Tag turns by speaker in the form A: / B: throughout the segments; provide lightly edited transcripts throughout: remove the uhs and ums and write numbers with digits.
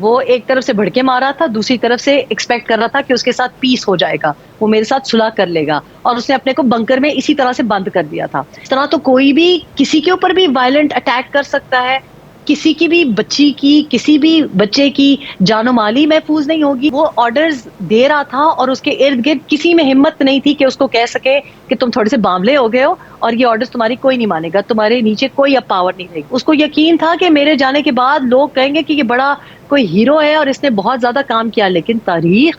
A: وہ ایک طرف سے بھڑکے مارا تھا، دوسری طرف سے ایکسپیکٹ کر رہا تھا کہ اس کے ساتھ پیس ہو جائے گا، وہ میرے ساتھ صلح کر لے گا، اور اس نے اپنے کو بنکر میں اسی طرح سے بند کر دیا تھا۔ اس طرح تو کوئی بھی کسی کے اوپر بھی وائلنٹ اٹیک کر سکتا ہے، کسی کی بھی بچی کی، کسی بھی بچے کی جان و مال ہی محفوظ نہیں ہوگی۔ وہ آرڈرز دے رہا تھا اور اس کے ارد گرد کسی میں ہمت نہیں تھی کہ اس کو کہہ سکے کہ تم تھوڑے سے باملے ہو گئے ہو اور یہ آرڈرز تمہاری کوئی نہیں مانے گا، تمہارے نیچے کوئی اب پاور نہیں رہے گی۔ اس کو یقین تھا کہ میرے جانے کے بعد لوگ کہیں گے کہ یہ بڑا کوئی ہیرو ہے اور اس نے بہت زیادہ کام کیا، لیکن تاریخ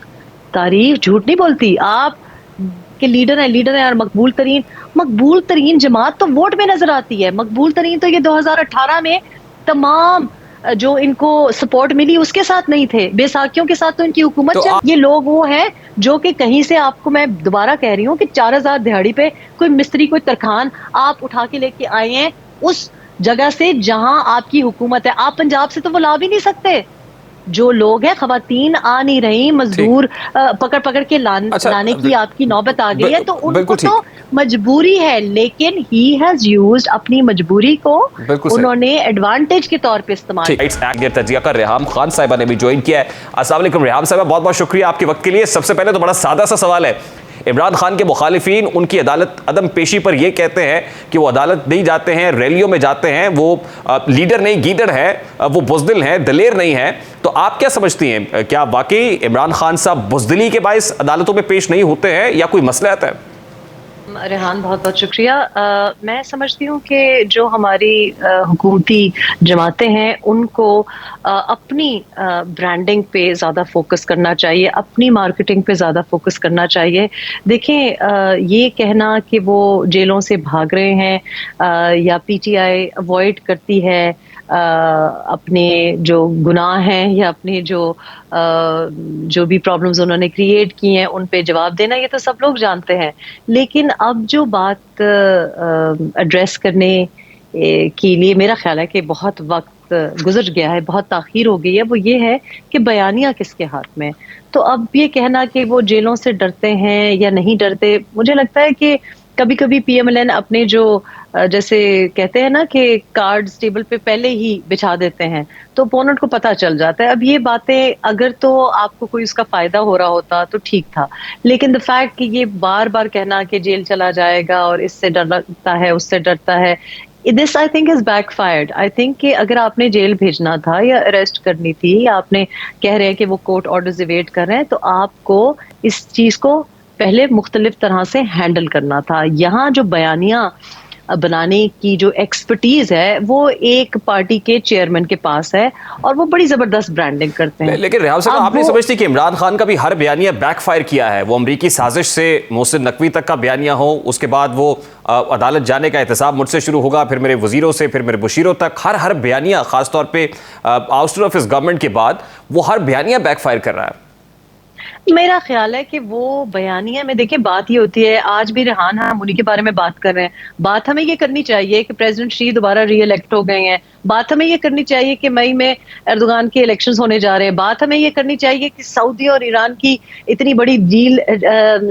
A: جھوٹ نہیں بولتی۔ آپ کے لیڈر ہیں اور مقبول ترین جماعت تو ووٹ میں نظر آتی ہے۔ مقبول ترین تو یہ 2018 میں تمام جو ان کو سپورٹ ملی اس کے ساتھ نہیں تھے، بے ساکھیوں کے ساتھ تو ان کی حکومت چل۔ یہ لوگ وہ ہیں جو کہ کہیں سے، آپ کو میں دوبارہ کہہ رہی ہوں کہ 4000 دہاڑی پہ کوئی مستری، کوئی ترخان آپ اٹھا کے لے کے آئے ہیں اس جگہ سے جہاں آپ کی حکومت ہے۔ آپ پنجاب سے تو وہ لا بھی نہیں سکتے۔ جو لوگ ہیں، خواتین آ نہیں رہی، مزدور پکڑ کے لانے کی آپ کی نوبت آ گئی ہے، تو ان کو تو مجبوری ہے، لیکن ہی ہیز یوزڈ اپنی مجبوری کو انہوں نے ایڈوانٹیج کے طور پہ استعمال کیا۔
B: تجزیہ کر ریحام خان صاحبہ نے بھی جوائن کیا ہے۔ السلام علیکم ریحام صاحبہ، بہت بہت شکریہ آپ کے وقت کے لیے۔ سب سے پہلے تو بڑا سادہ سا سوال ہے، عمران خان کے مخالفین ان کی عدالت عدم پیشی پر یہ کہتے ہیں کہ وہ عدالت نہیں جاتے ہیں، ریلیوں میں جاتے ہیں، وہ لیڈر نہیں گیدڑ ہے، وہ بزدل ہیں، دلیر نہیں ہے۔ تو آپ کیا سمجھتی ہیں، کیا واقعی عمران خان صاحب بزدلی کے باعث عدالتوں میں پیش نہیں ہوتے ہیں یا کوئی مسئلہ آتا ہے؟
A: ریحان بہت بہت شکریہ۔ میں سمجھتی ہوں کہ جو ہماری حکومتی جماعتیں ہیں ان کو اپنی برانڈنگ پہ زیادہ فوکس کرنا چاہیے، اپنی مارکیٹنگ پہ زیادہ فوکس کرنا چاہیے۔ دیکھیں، یہ کہنا کہ وہ جیلوں سے بھاگ رہے ہیں یا پی ٹی آئی اوائڈ کرتی ہے اپنے جو گناہ ہیں یا اپنے جو بھی پرابلمز انہوں نے کریٹ کی ہیں ان پہ جواب دینا، یہ تو سب لوگ جانتے ہیں۔ لیکن اب جو بات ایڈریس کرنے کے لیے میرا خیال ہے کہ بہت وقت گزر گیا ہے، بہت تاخیر ہو گئی ہے، وہ یہ ہے کہ بیانیہ کس کے ہاتھ میں۔ تو اب یہ کہنا کہ وہ جیلوں سے ڈرتے ہیں یا نہیں ڈرتے، مجھے لگتا ہے کہ کبھی کبھی پی ایم ایل این اپنے جو جیسے کہتے ہیں نا کہ کارڈز ٹیبل پہ پہلے ہی بچھا دیتے ہیں تو اپوننٹ کو پتہ چل جاتا ہے۔ اب یہ باتیں اگر تو آپ کو کوئی اس کا فائدہ ہو رہا ہوتا تو ٹھیک تھا، لیکن دا فیکٹ کہ یہ بار بار کہنا کہ جیل چلا جائے گا اور اس سے ڈرتا ہے، اس سے ڈرتا ہے، this I think is backfired. I think کہ اگر آپ نے جیل بھیجنا تھا یا اریسٹ کرنی تھی یا آپ نے کہہ رہے ہیں کہ وہ کورٹ آرڈرز ایویٹ کر رہے ہیں، تو آپ کو اس چیز کو پہلے مختلف طرح سے ہینڈل کرنا تھا۔ یہاں جو بیانیہ بنانے کی جو ایکسپرٹیز ہے وہ ایک پارٹی کے چیئرمین کے پاس ہے اور وہ بڑی زبردست برانڈنگ کرتے ہیں۔
B: لیکن ریحام صاحب، آپ نہیں سمجھتی کہ عمران خان کا بھی ہر بیانیہ بیک فائر کیا ہے؟ وہ امریکی سازش سے محسن نقوی تک کا بیانیہ ہو، اس کے بعد وہ عدالت جانے کا احتساب مجھ سے شروع ہوگا، پھر میرے وزیروں سے، پھر میرے مشیروں تک، ہر بیانیہ، خاص طور پہ آؤسٹر آف ہز گورنمنٹ کے بعد وہ ہر بیانیہ بیک فائر کر رہا ہے۔
A: میرا خیال ہے کہ وہ بیانیہ میں، دیکھیں بات یہ ہوتی ہے، آج بھی ریحان ہم انہی کے بارے میں بات کر رہے ہیں، بات ہمیں یہ کرنی چاہیے کہ پریزیڈنٹ شی دوبارہ ری الیکٹ ہو گئے ہیں، بات ہمیں یہ کرنی چاہیے کہ مئی میں اردوغان کے الیکشنز ہونے جا رہے ہیں، بات ہمیں یہ کرنی چاہیے کہ سعودی اور ایران کی اتنی بڑی ڈیل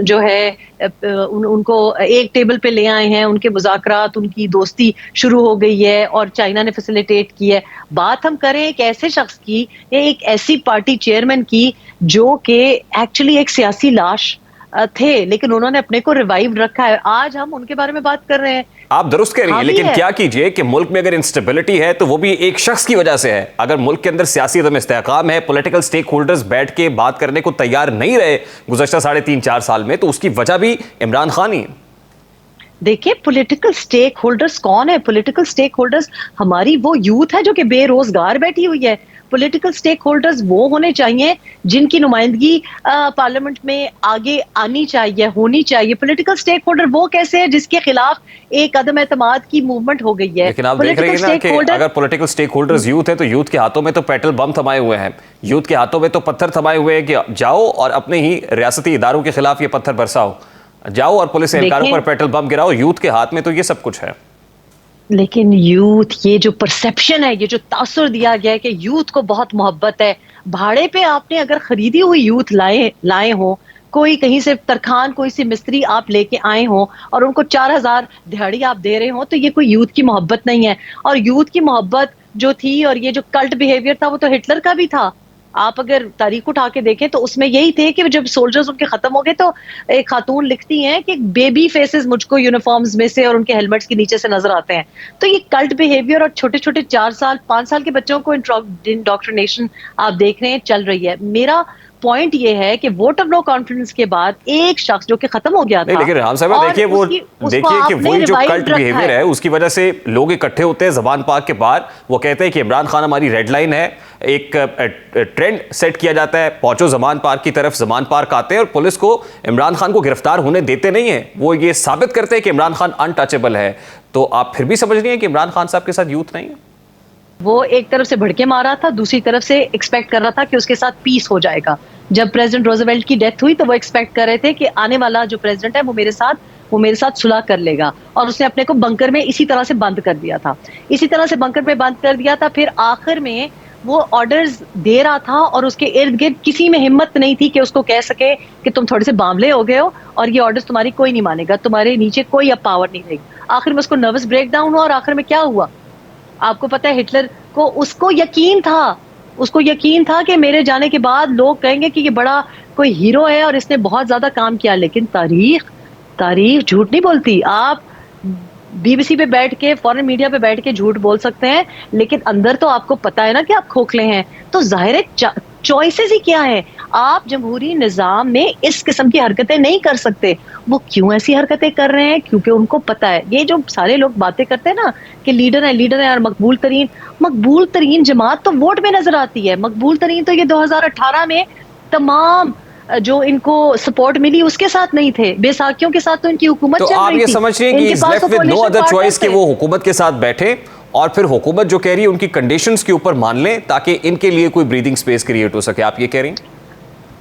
A: جو ہے ان کو ایک ٹیبل پہ لے آئے ہیں، ان کے مذاکرات، ان کی دوستی شروع ہو گئی ہے اور چائنا نے فیسیلیٹیٹ کی ہے۔ بات ہم کریں ایک ایسے شخص کی یا ایک ایسی پارٹی چیئرمین کی جو کہ ایکچولی ایک سیاسی لاش تھے لیکن انہوں نے اپنے کو ریوائیو رکھا ہے، آج ہم ان کے بارے میں بات کر رہے ہیں۔
B: آپ درست کہہ رہی ہیں، لیکن کیا کیجئے کہ ملک میں اگر انسٹیبلٹی ہے تو وہ بھی ایک شخص کی وجہ سے ہے۔ اگر ملک کے اندر سیاسی عدم استحکام ہے، پولیٹیکل سٹیک ہولڈرز بیٹھ کے بات کرنے کو تیار نہیں رہے گزشتہ 3.5-4 سال میں، تو اس کی وجہ بھی عمران خان ہی ہے۔
A: دیکھیں پولیٹیکل سٹیک ہولڈرز کون ہے؟ پولیٹیکل سٹیک ہولڈرز ہماری وہ یوتھ ہے جو کہ بے روزگار بیٹھی ہوئی ہے۔ پولیٹیکل سٹیک ہولڈرز وہ ہونے چاہیے جن کی نمائندگی پارلیمنٹ میں آگے آنی چاہیے، ہونی چاہیے۔ پولیٹیکل سٹیک ہولڈر وہ کیسے ہے جس کے خلاف ایک عدم اعتماد کی موومنٹ ہو گئی ہے؟
B: لیکن آپ دیکھ رہے ہیں نا کہ اگر پولیٹیکل سٹیک ہولڈرز یوتھ ہے تو یوتھ کے ہاتھوں میں تو پیٹرول بم تھمائے ہوئے ہیں، یوتھ کے ہاتھوں میں تو پتھر تھمائے ہوئے ہیں کہ جاؤ اور اپنے ہی ریاستی اداروں کے خلاف یہ پتھر برساؤ، جاؤ اور پولیس اہلکاروں پر پیٹرول بم گراؤ۔ یوتھ کے ہاتھ میں تو یہ سب کچھ ہے۔
A: لیکن یوتھ، یہ جو پرسیپشن ہے، یہ جو تاثر دیا گیا ہے کہ یوتھ کو بہت محبت ہے، بھاڑے پہ آپ نے اگر خریدی ہوئی یوتھ لائے ہوں، کوئی کہیں سے ترخان، کوئی سی مستری آپ لے کے آئے ہوں اور ان کو 4000 دہاڑی آپ دے رہے ہوں، تو یہ کوئی یوتھ کی محبت نہیں ہے۔ اور یوتھ کی محبت جو تھی اور یہ جو کلٹ بیہیویئر تھا وہ تو ہٹلر کا بھی تھا۔ آپ اگر تاریخ اٹھا کے دیکھیں تو اس میں یہی تھے کہ جب سولجرز ان کے ختم ہو گئے تو ایک خاتون لکھتی ہیں کہ بیبی فیسز مجھ کو یونیفارمز میں سے اور ان کے ہیلمٹس کے نیچے سے نظر آتے ہیں. تو یہ کلٹ بیہیویئر اور چھوٹے چھوٹے 4 سال 5 سال کے بچوں کو انڈاکٹرینیشن آپ دیکھ رہے ہیں چل رہی ہے. میرا پوائنٹ یہ ہے کہ ووٹ آف نو کانفیڈنس کے بعد ایک شخص جو کہ ختم ہو گیا تھا.
B: لیکن ریحام صاحبہ دیکھیے کہ وہی جو کلٹ بیہیویئر ہے اس کی وجہ سے لوگ اکٹھے ہوتے ہیں زبان پاک کے باہر, وہ کہتے ہیں کہ عمران خان ہماری ریڈ لائن ہے, ایک ٹرینڈ سیٹ کیا جاتا ہے, پہنچو زمان پارک کی طرف, زمان پارک آتے ہیں اور پولیس کو عمران خان کو گرفتار ہونے دیتے نہیں ہیں, وہ یہ ثابت کرتے ہیں کہ عمران خان انٹچیبل ہے. تو آپ پھر بھی سمجھ رہی ہیں کہ عمران خان صاحب کے ساتھ یوتھ نہیں ہے؟
A: وہ ایک طرف سے بھڑکے مارا تھا, دوسری طرف سے ایکسپیکٹ کر رہا تھا کہ اس کے ساتھ پیس ہو جائے گا. جب پریزیڈنٹ روزویلٹ کی ڈیتھ ہوئی تو وہ ایکسپیکٹ کر رہے تھے کہ آنے والا جو پریزیڈنٹ ہے وہ میرے ساتھ صلح کر لے گا, اور اس نے اپنے کو بنکر میں اسی طرح سے بند کر دیا تھا. پھر آخر میں وہ آرڈرز دے رہا تھا اور اس کے ارد گرد کسی میں ہمت نہیں تھی کہ اس کو کہہ سکے کہ تم تھوڑے سے باملے ہو گئے ہو اور یہ آرڈرز تمہاری کوئی نہیں مانے گا, تمہارے نیچے کوئی اب پاور نہیں رہے گی. آخر میں اس کو نروس بریک ڈاؤن ہوا, اور آخر میں کیا ہوا آپ کو پتا ہے, ہٹلر کو اس کو یقین تھا کہ میرے جانے کے بعد لوگ کہیں گے کہ یہ بڑا کوئی ہیرو ہے اور اس نے بہت زیادہ کام کیا. لیکن تاریخ جھوٹ نہیں بولتی. آپ بی بی سی پہ بیٹھ کے, فورن میڈیا پہ بیٹھ کے جھوٹ بول سکتے ہیں, لیکن اندر تو آپ کو پتا ہے نا کہ آپ کھوکھلے ہیں. تو ظاہر ہے چوائسز ہی کیا ہیں. آپ جمہوری نظام میں اس قسم کی حرکتیں نہیں کر سکتے. وہ کیوں ایسی حرکتیں کر رہے ہیں؟ کیونکہ ان کو پتا ہے, یہ جو سارے لوگ باتیں کرتے ہیں نا کہ لیڈر ہیں اور مقبول ترین جماعت تو ووٹ میں نظر آتی ہے. مقبول ترین تو یہ 2018 میں تمام جو ان کو سپورٹ ملی اس کے ساتھ نہیں تھے, بے ساکھیوں کے ساتھ تو ان کی حکومت چل رہی تھی.
B: تو آپ یہ سمجھ رہے ہیں کہ is left with no other choice کہ وہ حکومت کے ساتھ بیٹھے اور پھر حکومت جو کہہ رہی ہے ان کی کنڈیشنز کے اوپر مان لیں تاکہ ان کے لیے کوئی بریدنگ سپیس کریٹ ہو سکے, آپ یہ کہہ رہی ہیں؟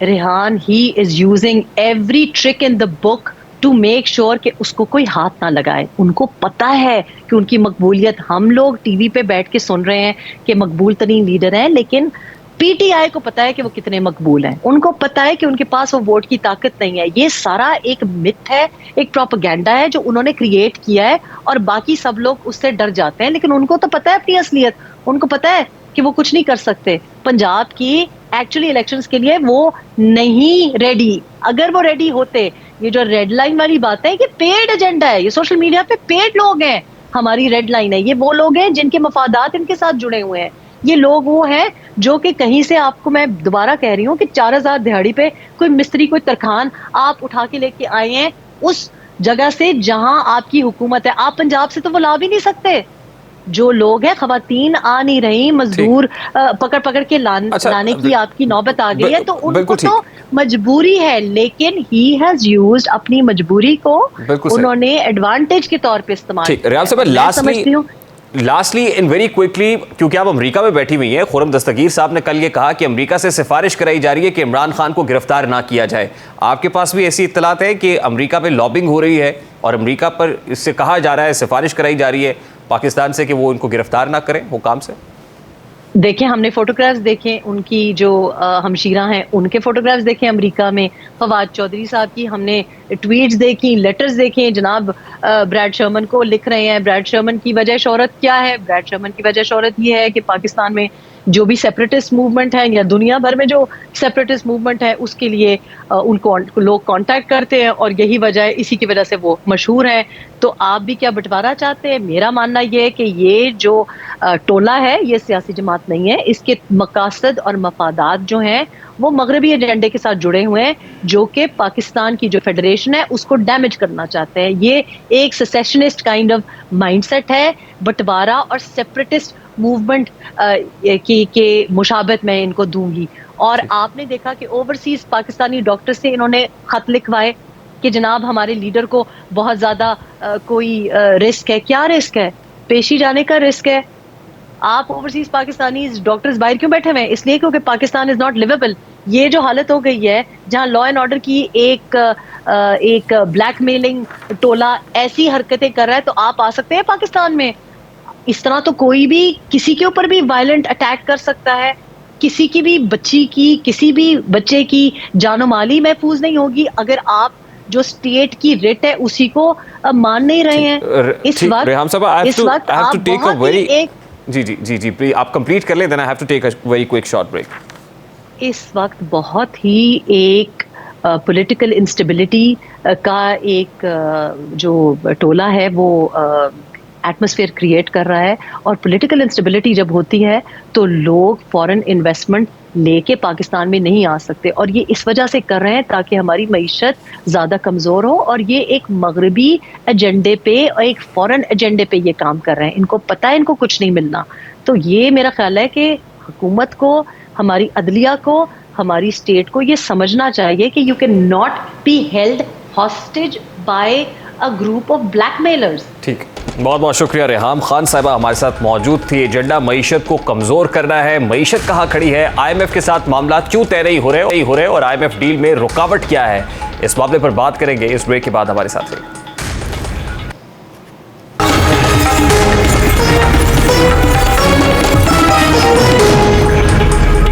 A: Rehan, he is using every trick in the book to make sure کہ اس کو کوئی ہاتھ نہ لگائے. ان کو پتا ہے کہ ان کی مقبولیت, ہم لوگ ٹی وی پہ بیٹھ کے سن رہے ہیں کہ مقبول ترین لیڈر ہیں, لیکن پی ٹی آئی کو پتا ہے کہ وہ کتنے مقبول ہیں. ان کو پتا ہے کہ ان کے پاس وہ ووٹ کی طاقت نہیں ہے. یہ سارا ایک متھ ہے, ایک پروپیگنڈا ہے جو انہوں نے کریٹ کیا ہے, اور باقی سب لوگ اس سے ڈر جاتے ہیں. لیکن ان کو تو پتا ہے اپنی اصلیت, ان کو پتا ہے کہ وہ کچھ نہیں کر سکتے. پنجاب کی ایکچولی الیکشنز کے لیے وہ نہیں ریڈی. اگر وہ ریڈی ہوتے, یہ جو ریڈ لائن والی بات ہے یہ پیڈ ایجنڈا ہے, یہ سوشل میڈیا پہ پیڈ لوگ ہیں. ہماری ریڈ لائن ہے, یہ وہ لوگ ہیں جن کے مفادات ان کے ساتھ جڑے ہوئے ہیں. یہ لوگ وہ ہیں جو کہ کہیں سے, آپ کو میں دوبارہ کہہ رہی ہوں کہ 4000 دہاڑی پہ کوئی مستری, کوئی ترخان آپ اٹھا کے لے کے آئے ہیں اس جگہ سے جہاں آپ کی حکومت ہے. آپ پنجاب سے تو وہ لا بھی نہیں سکتے. جو لوگ ہیں, خواتین آ نہیں رہی, مزدور پکڑ کے لانے کی آپ کی نوبت آ گئی ہے, تو ان کو تو مجبوری ہے. لیکن ہی ہیز یوزڈ اپنی مجبوری کو انہوں نے ایڈوانٹیج کے طور پہ استعمال کیا.
B: لاسٹلی ان ویری کوئکلی, کیونکہ آپ امریکہ میں بیٹھی ہوئی ہیں, خرم دستگیر صاحب نے کل یہ کہا کہ امریکہ سے سفارش کرائی جا رہی ہے کہ عمران خان کو گرفتار نہ کیا جائے. آپ کے پاس بھی ایسی اطلاعات ہیں کہ امریکہ پہ لابنگ ہو رہی ہے اور امریکہ پر اس سے کہا جا رہا ہے, سفارش کرائی جا رہی ہے پاکستان سے کہ وہ ان کو گرفتار نہ کریں حکام سے؟
A: دیکھیں, ہم نے فوٹوگرافز دیکھیں ان کی, جو ہمشیرہ ہیں ان کے فوٹوگرافز دیکھیں امریکہ میں, فواد چودھری صاحب کی ہم نے ٹویٹس دیکھی, لیٹرز دیکھیں. جناب بریڈ شرمن کو لکھ رہے ہیں. بریڈ شرمن کی وجہ شہرت کیا ہے؟ بریڈ شرمن کی وجہ شہرت یہ ہے کہ پاکستان میں جو بھی سیپریٹسٹ موومنٹ ہے یا دنیا بھر میں جو سیپریٹسٹ موومنٹ ہے اس کے لیے ان کو لوگ کانٹیکٹ کرتے ہیں, اور یہی وجہ ہے, اسی کی وجہ سے وہ مشہور ہیں. تو آپ بھی کیا بٹوارا چاہتے ہیں؟ میرا ماننا یہ ہے کہ یہ جو ٹولہ ہے یہ سیاسی جماعت نہیں ہے. اس کے مقاصد اور مفادات جو ہیں وہ مغربی ایجنڈے کے ساتھ جڑے ہوئے ہیں, جو کہ پاکستان کی جو فیڈریشن ہے اس کو ڈیمیج کرنا چاہتے ہیں. یہ ایک سیسیشنسٹ کائنڈ آف مائنڈ سیٹ ہے. بٹوارا اور سیپریٹسٹ موومنٹ کی مشابہت میں ان کو دوں گی. اور آپ نے دیکھا کہ اوورسیز پاکستانی ڈاکٹر سے انہوں نے خط لکھوائے کہ جناب ہمارے لیڈر کو بہت زیادہ کوئی رسک ہے. کیا رسک ہے؟ پیشی جانے کا رسک ہے. آپ اوورسیز پاکستانی ڈاکٹرز باہر کیوں بیٹھے ہوئے ہیں؟ اس لیے کیونکہ پاکستان از ناٹ لیویبل. یہ جو حالت ہو گئی ہے جہاں لا اینڈ آرڈر کی ایک بلیک میلنگ ٹولہ ایسی حرکتیں کر رہا ہے, تو آپ آ سکتے ہیں پاکستان میں؟ اس طرح تو کوئی بھی کسی کے اوپر بھی وائلنٹ اٹیک کر سکتا ہے. کسی کی بھی بچی کی, کسی بھی بچے کی جان و مال ہی محفوظ نہیں ہوگی اگر آپ جو سٹیٹ کی ریٹ ہے اسی کو مان نہیں رہے ہیں. اس وقت آپ بہت ہی ایک
B: جی آپ کمپلیٹ کر لیں, then I have to take a very quick short break.
A: اس وقت بہت ہی ایک پولیٹیکل انسٹیبلٹی کا ایک جو ٹولہ ہے وہ ایٹماسفیئر کریٹ کر رہا ہے، اور پولیٹیکل انسٹیبلٹی جب ہوتی ہے تو لوگ فورن انویسٹمنٹ لے کے پاکستان میں نہیں آ سکتے، اور یہ اس وجہ سے کر رہے ہیں تاکہ ہماری معیشت زیادہ کمزور ہو، اور یہ ایک مغربی ایجنڈے پہ اور ایک فورن ایجنڈے پہ یہ کام کر رہے ہیں. ان کو پتہ ہے ان کو کچھ نہیں ملنا. تو یہ میرا خیال ہے کہ حکومت کو، ہماری عدلیہ کو، ہماری اسٹیٹ کو یہ سمجھنا چاہیے کہ you can not be held hostage by a group of blackmailers.
B: ٹھیک، بہت بہت شکریہ. ریحام خان صاحبہ ہمارے ساتھ موجود تھی. ایجنڈا معیشت کو کمزور کرنا ہے. معیشت کہاں کھڑی ہے؟ آئی ایم ایف کے ساتھ معاملات کیوں طے نہیں ہو رہے اور آئی ایم ایف ڈیل میں رکاوٹ کیا ہے؟ اس معاملے پر بات کریں گے اس بریک کے بعد. ہمارے ساتھ رہیے.